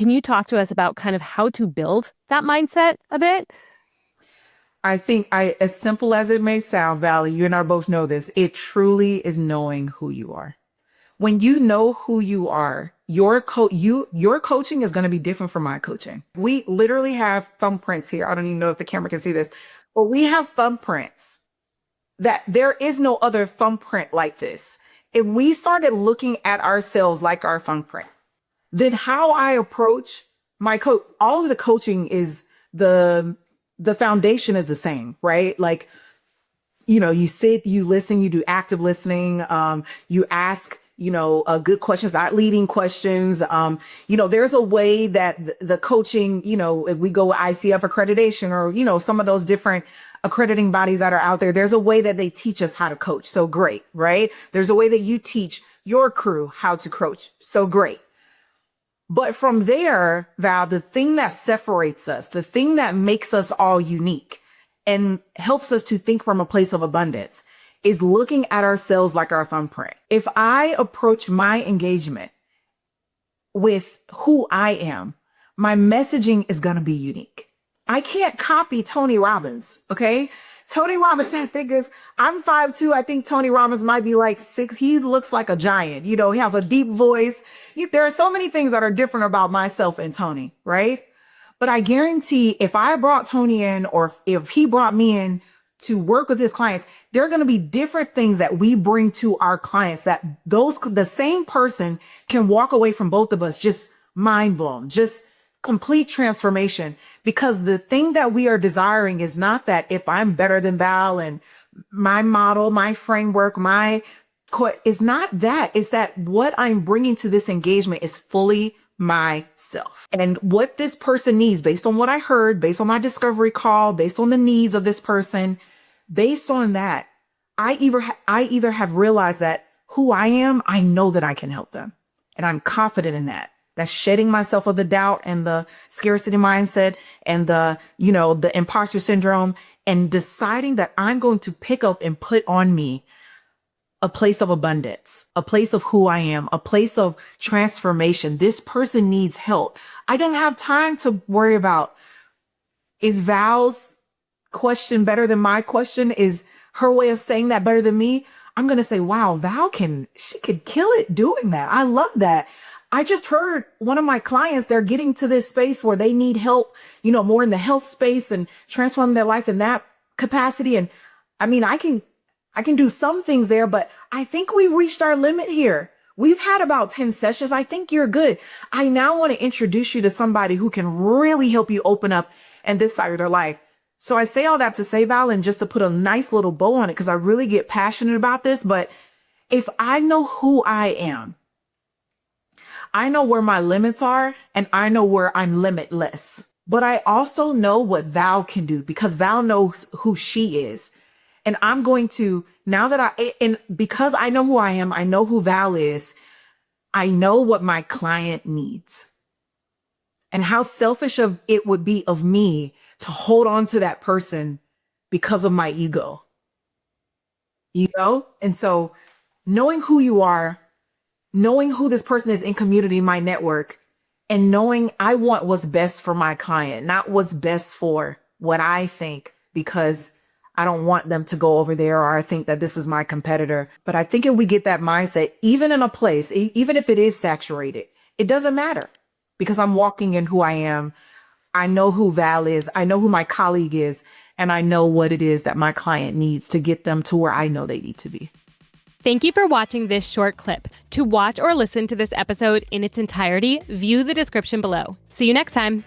Can you talk to us about kind of how to build that mindset a bit? I think as simple as it may sound, Valerie, you and I both know this, it truly is knowing who you are. When you know who you are, your coaching is going to be different from my coaching. We literally have thumbprints here. I don't even know if the camera can see this, but we have thumbprints that there is no other thumbprint like this. If we started looking at ourselves like our thumbprint, then how I approach my coach, all of the coaching is the foundation is the same, right? Like, you sit, you listen, you do active listening, you ask, good questions, not leading questions. There's a way that the coaching, if we go with ICF accreditation or, some of those different accrediting bodies that are out there, there's a way that they teach us how to coach. So great, right? There's a way that you teach your crew how to coach. So great. But from there, Val, the thing that separates us, the thing that makes us all unique and helps us to think from a place of abundance is looking at ourselves like our thumbprint. If I approach my engagement with who I am, my messaging is going to be unique. I can't copy Tony Robbins, okay? Tony Robbins said figures. I'm 5'2". I think Tony Robbins might be like 6. He looks like a giant. He has a deep voice. There are so many things that are different about myself and Tony, right? But I guarantee if I brought Tony in or if he brought me in to work with his clients, there are going to be different things that we bring to our clients that the same person can walk away from both of us just mind blown, just complete transformation, because the thing that we are desiring is not that if I'm better than Val and my model, my framework, it's not that. It's that what I'm bringing to this engagement is fully myself. And what this person needs based on what I heard, based on my discovery call, based on the needs of this person, based on that, I either have realized that who I am, I know that I can help them. And I'm confident in that. That's shedding myself of the doubt and the scarcity mindset and the imposter syndrome, and deciding that I'm going to pick up and put on me a place of abundance, a place of who I am, a place of transformation. This person needs help. I don't have time to worry about, is Val's question better than my question? Is her way of saying that better than me? I'm going to say, wow, she could kill it doing that. I love that. I just heard one of my clients, they're getting to this space where they need help, more in the health space and transforming their life in that capacity. And I mean, I can do some things there, but I think we've reached our limit here. We've had about 10 sessions. I think you're good. I now want to introduce you to somebody who can really help you open up in this side of their life. So I say all that to say, Val, and just to put a nice little bow on it, because I really get passionate about this. But if I know who I am, I know where my limits are, and I know where I'm limitless. But I also know what Val can do, because Val knows who she is. And I'm going to, because I know who I am, I know who Val is, I know what my client needs. And how selfish it would be of me to hold on to that person because of my ego. And so knowing who you are, knowing who this person is in community, my network, and knowing I want what's best for my client, not what's best for what I think, because I don't want them to go over there, or I think that this is my competitor. But I think if we get that mindset, even in a place, even if it is saturated, it doesn't matter, because I'm walking in who I am. I know who Val is. I know who my colleague is. And I know what it is that my client needs to get them to where I know they need to be. Thank you for watching this short clip. To watch or listen to this episode in its entirety, view the description below. See you next time.